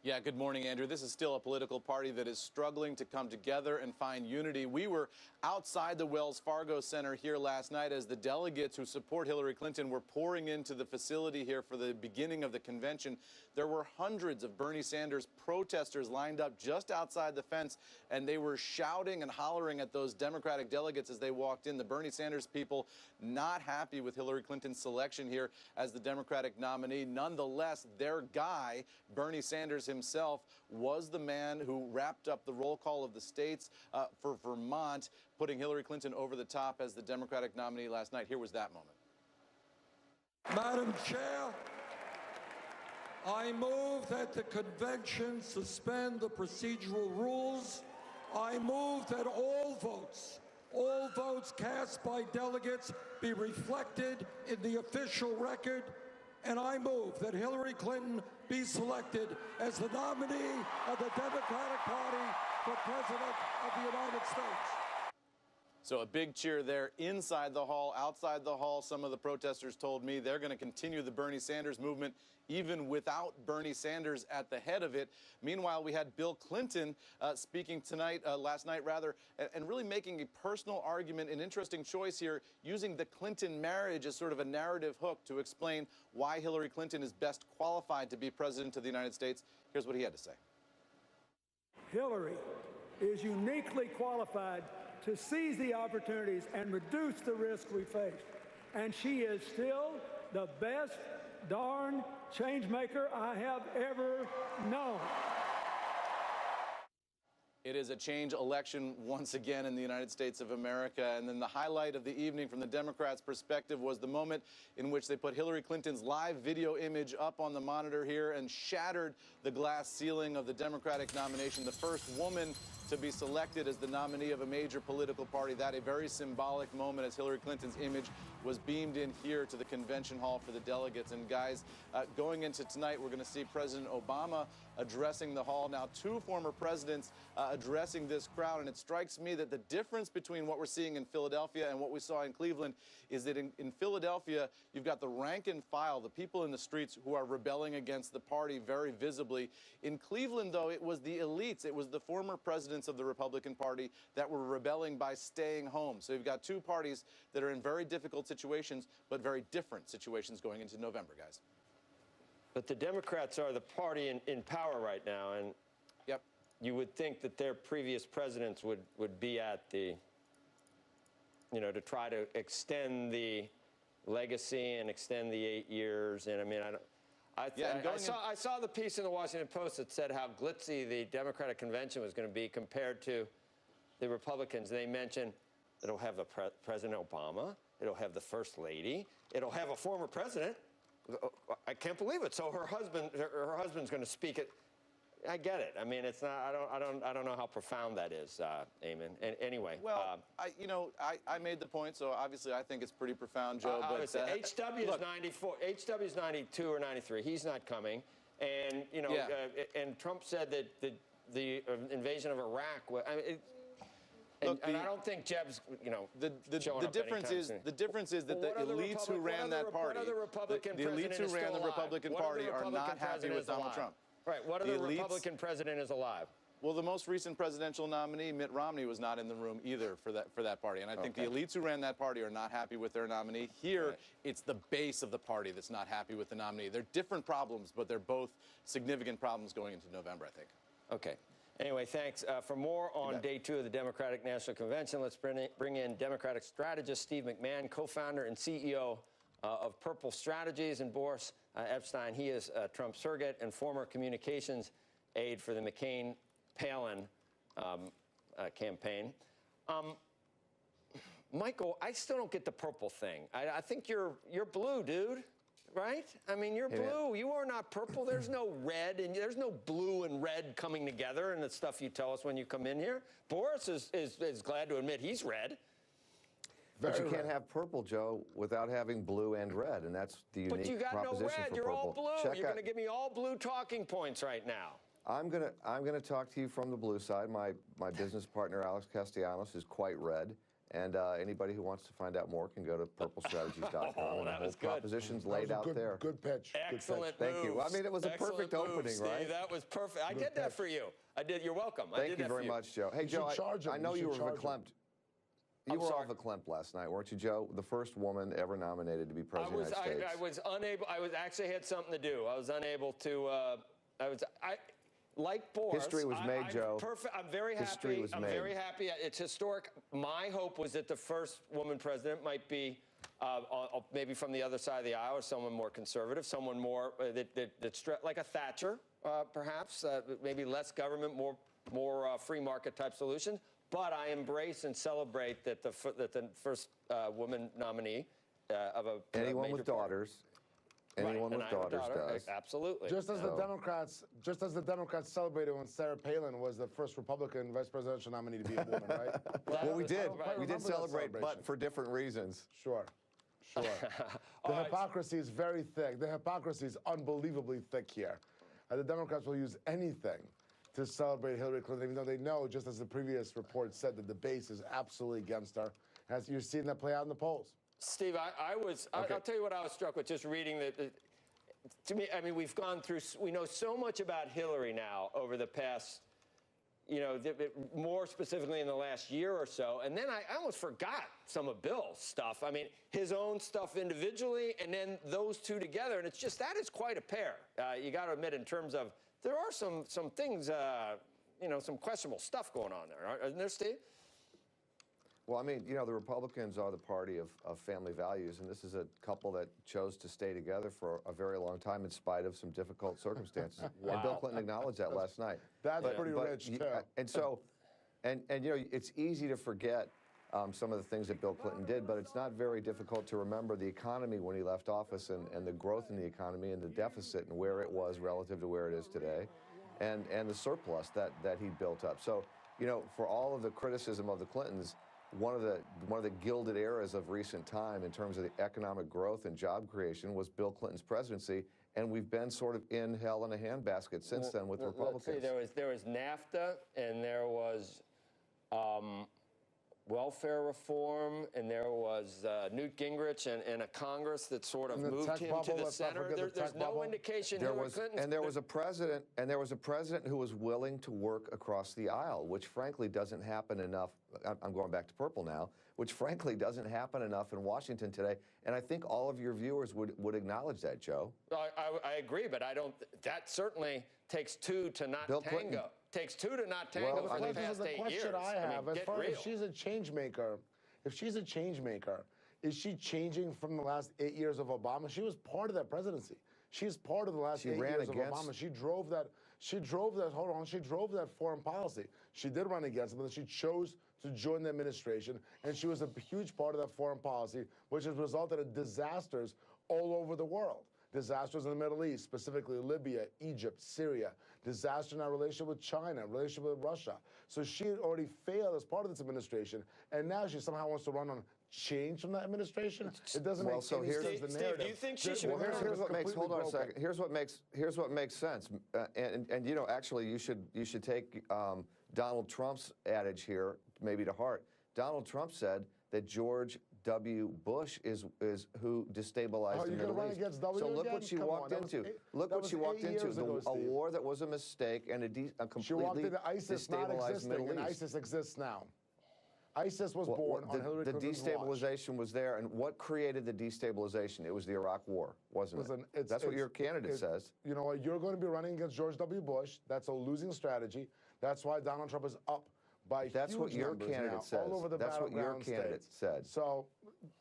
Yeah, good morning, Andrew. This is still a political party that is struggling to come together and find unity. We were outside the Wells Fargo Center here last night as the delegates who support Hillary Clinton were pouring into the facility here for the beginning of the convention. There were hundreds of Bernie Sanders protesters lined up just outside the fence, and they were shouting and hollering at those Democratic delegates as they walked in. The Bernie Sanders people not happy with Hillary Clinton's selection here as the Democratic nominee. Nonetheless, their guy, Bernie Sanders himself, was the man who wrapped up the roll call of the states for Vermont, putting Hillary Clinton over the top as the Democratic nominee last night. Here was that moment. Madam Chair, I move that the convention suspend the procedural rules. I move that all votes cast by delegates be reflected in the official record. And I move that Hillary Clinton be selected as the nominee of the Democratic Party for President of the United States. So a big cheer there inside the hall. Outside the hall, some of the protesters told me they're going to continue the Bernie Sanders movement even without Bernie Sanders at the head of it. Meanwhile, we had Bill Clinton speaking last night, and really making a personal argument, an interesting choice here, using the Clinton marriage as sort of a narrative hook to explain why Hillary Clinton is best qualified to be president of the United States. Here's what he had to say. Hillary is uniquely qualified to seize the opportunities and reduce the risk we face. And she is still the best darn change maker I have ever known. It is a change election once again in the United States of America. And then the highlight of the evening from the Democrats' perspective was the moment in which they put Hillary Clinton's live video image up on the monitor here and shattered the glass ceiling of the Democratic nomination. The first woman to be selected as the nominee of a major political party. That a very symbolic moment as Hillary Clinton's image was beamed in here to the convention hall for the delegates. And guys, going into tonight, we're going to see President Obama addressing the hall. Now, two former presidents addressing this crowd. And it strikes me that the difference between what we're seeing in Philadelphia and what we saw in Cleveland is that in Philadelphia, you've got the rank and file, the people in the streets who are rebelling against the party very visibly. In Cleveland, though, it was the elites. It was the former presidents of the Republican Party that were rebelling by staying home. So you've got two parties that are in very difficult situations, but very different situations going into November, guys. But the Democrats are the party in power right now, and yep, you would think that their previous presidents would be at the, to try to extend the legacy and extend the 8 years. And I mean, I saw the piece in the Washington Post that said how glitzy the Democratic convention was going to be compared to the Republicans. They mentioned it'll have President Obama, it'll have the First Lady, it'll have a former president. I can't believe it. So her husband's going to speak it. I get it. I mean, it's not. I don't know how profound that is, Eamon. And anyway, well, I made the point, so obviously I think it's pretty profound, Joe. Obviously, HW is 94. HW is 92 or 93. He's not coming. And and Trump said that the invasion of Iraq. And I don't think Jeb's, the difference is that the elites who ran that party, the elites who ran the Republican Party are not happy with Donald Trump. Right. What other Republican president is alive? Well, the most recent presidential nominee, Mitt Romney, was not in the room either for that party. And I think the elites who ran that party are not happy with their nominee. Here, it's the base of the party that's not happy with the nominee. They're different problems, but they're both significant problems going into November, I think. Okay. Anyway, thanks. For more on day 2 of the Democratic National Convention, let's bring in Democratic strategist Steve McMahon, co-founder and CEO of Purple Strategies, and Boris Epshteyn. He is Trump's surrogate and former communications aide for the McCain-Palin campaign. Michael, I still don't get the purple thing. I think you're blue, dude. Right? I mean, you're blue. You are not purple. There's no red, and there's no blue and red coming together in the stuff you tell us when you come in here. Boris is glad to admit he's red. But you can't have purple, Joe, without having blue and red, and that's the unique proposition for purple. But you got no red. You're all blue. You're going to give me all blue talking points right now. I'm gonna talk to you from the blue side. My business partner, Alex Castellanos, is quite red, And anybody who wants to find out more can go to purplestrategies.com. Oh, and the that whole was good. proposition's That laid was a out good, there. Good pitch. Excellent Thank you. moves. I mean, it was a Excellent perfect opening, move, Steve. right? That was perfect. I did that for you. I did. You're welcome. I Thank did you that very for you. much, Joe. Hey, You Joe, should charge him. I know You you were should charge him. verklempt. You I'm were all sorry. verklempt last night, weren't you, Joe? The first woman ever nominated to be president of the United States. I was unable. I was actually had something to do. I was unable to. Like Boris. History was made, Joe. Perfect. I'm very happy. History was I'm made. very happy. It's historic. My hope was that the first woman president might be maybe from the other side of the aisle, or someone more conservative, someone more like a Thatcher, perhaps. Maybe less government, more free market type solutions. But I embrace and celebrate that the first woman nominee of a Anyone major with party. daughters. Right, Anyone and with I have a daughters daughter. does. Absolutely. Just as the Democrats celebrated when Sarah Palin was the first Republican vice presidential nominee to be a woman, right? Well, we I did. don't quite We did remember that celebrate, but celebration. for different reasons. Sure. The hypocrisy is very thick. The hypocrisy is unbelievably thick here. The Democrats will use anything to celebrate Hillary Clinton, even though they know, just as the previous report said, that the base is absolutely against her. As you're seeing that play out in the polls. Steve, I'll tell you what I was struck with just reading to me, I mean, we know so much about Hillary now over the past, more specifically in the last year or so. And then I almost forgot some of Bill's stuff. I mean, his own stuff individually, and then those two together. And it's just, that is quite a pair. You got to admit, in terms of, there are some things, some questionable stuff going on there, isn't there, Steve? Well, I mean, the Republicans are the party of family values, and this is a couple that chose to stay together for a very long time in spite of some difficult circumstances. Wow. And Bill Clinton acknowledged that last night. That's pretty rich, too. And so, it's easy to forget some of the things that Bill Clinton did, but it's not very difficult to remember the economy when he left office and the growth in the economy and the deficit and where it was relative to where it is today, and the surplus that he built up. So, for all of the criticism of the Clintons, one of the gilded eras of recent time in terms of the economic growth and job creation was Bill Clinton's presidency, and we've been sort of in hell in a handbasket since then with Republicans. Let's see, there was NAFTA, and there was welfare reform, and there was Newt Gingrich and a Congress that sort of moved him to the center. There's no indication Hillary Clinton. There was a president who was willing to work across the aisle, which frankly doesn't happen enough. I'm going back to purple now, which frankly doesn't happen enough in Washington today. And I think all of your viewers would acknowledge that, Joe. I agree, but I don't. That certainly takes two to not Bill tango. Clinton. Takes two to not tango for the past 8 years. The question I have, as far as as she's a change maker, is she changing from the last 8 years of Obama? She was part of that presidency. She's part of the last 8 years of Obama. She drove that. She drove that foreign policy. She did run against it, but then she chose to join the administration, and she was a huge part of that foreign policy, which has resulted in disasters all over the world. Disasters in the Middle East, specifically Libya, Egypt, Syria. Disaster in our relationship with China, relationship with Russia. So she had already failed as part of this administration, and now she somehow wants to run on change from that administration. It doesn't make any sense. The narrative. Do you think she should? Well, here's what makes. Hold on a second. Here's what makes sense. And actually, you should take Donald Trump's adage here maybe to heart. Donald Trump said that George W. Bush is who destabilized the Middle East. So look what she walked into. Look what she walked into. A war that was a mistake and a completely she walked into ISIS not destabilized existing, Middle and East. ISIS exists now. ISIS was born on Hillary Clinton's The destabilization was there, and what created the destabilization? It was the Iraq War, wasn't it? That's what your candidate says. You know what? You're going to be running against George W. Bush. That's a losing strategy. That's why Donald Trump is up by That's huge what your numbers candidate now, says. all over the That's what your battleground candidate states. said. So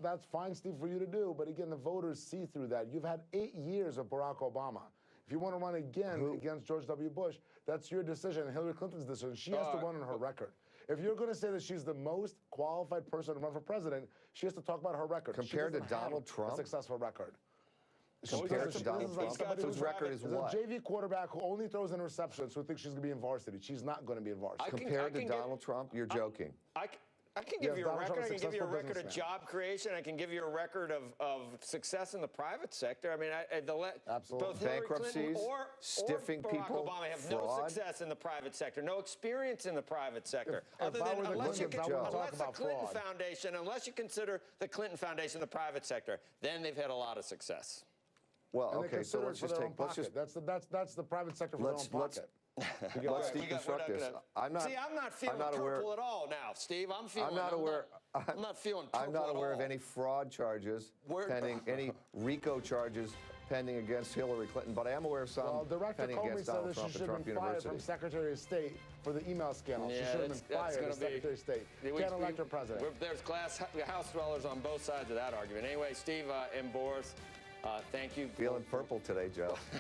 that's fine, Steve, for you to do. But again, the voters see through that. You've had 8 years of Barack Obama. If you want to run again against George W. Bush, that's your decision, Hillary Clinton's decision. She has to run on her record. If you're going to say that she's the most qualified person to run for president, she has to talk about her record. Compared to Donald Trump? A successful record. Compared to Donald Trump, whose record is what? A JV quarterback who only throws interceptions, who thinks she's going to be in varsity. She's not going to be in varsity. Compared to Donald Trump, you're joking. I can give you a Donald record. Trump I is can give you a successful record of businessman. job creation. I can give you a record of success in the private sector. I mean, Absolutely. both Hillary Clinton Bankruptcies, or stiffing Barack people, Obama have fraud. no success in the private sector, no experience in the private sector. If I were the unless Clintons, I wouldn't talk about Clinton fraud. Foundation, unless you consider the Clinton Foundation the private sector, then they've had a lot of success. Well, And they okay, so consider let's it for just their take, own let's just, pocket. That's the private sector for their own let's pocket. let's All right, deconstruct this. I'm not. See, I'm not feeling not aware. purple at all now, Steve. I'm feeling. I'm not aware. I'm not feeling purple I'm not at aware of all. any fraud charges Where- pending, any RICO charges pending against Hillary Clinton, but I am aware of some Well, Director pending Comey against said Donald that she Trump should at have Trump been fired University. from Secretary of State for the email scandal. She Yeah, should have been fired gonna as Secretary of State. We- Can't elect her president. There's house dwellers on both sides of that argument. Anyway, Steve and Boris, thank you. Feeling purple today, Joe.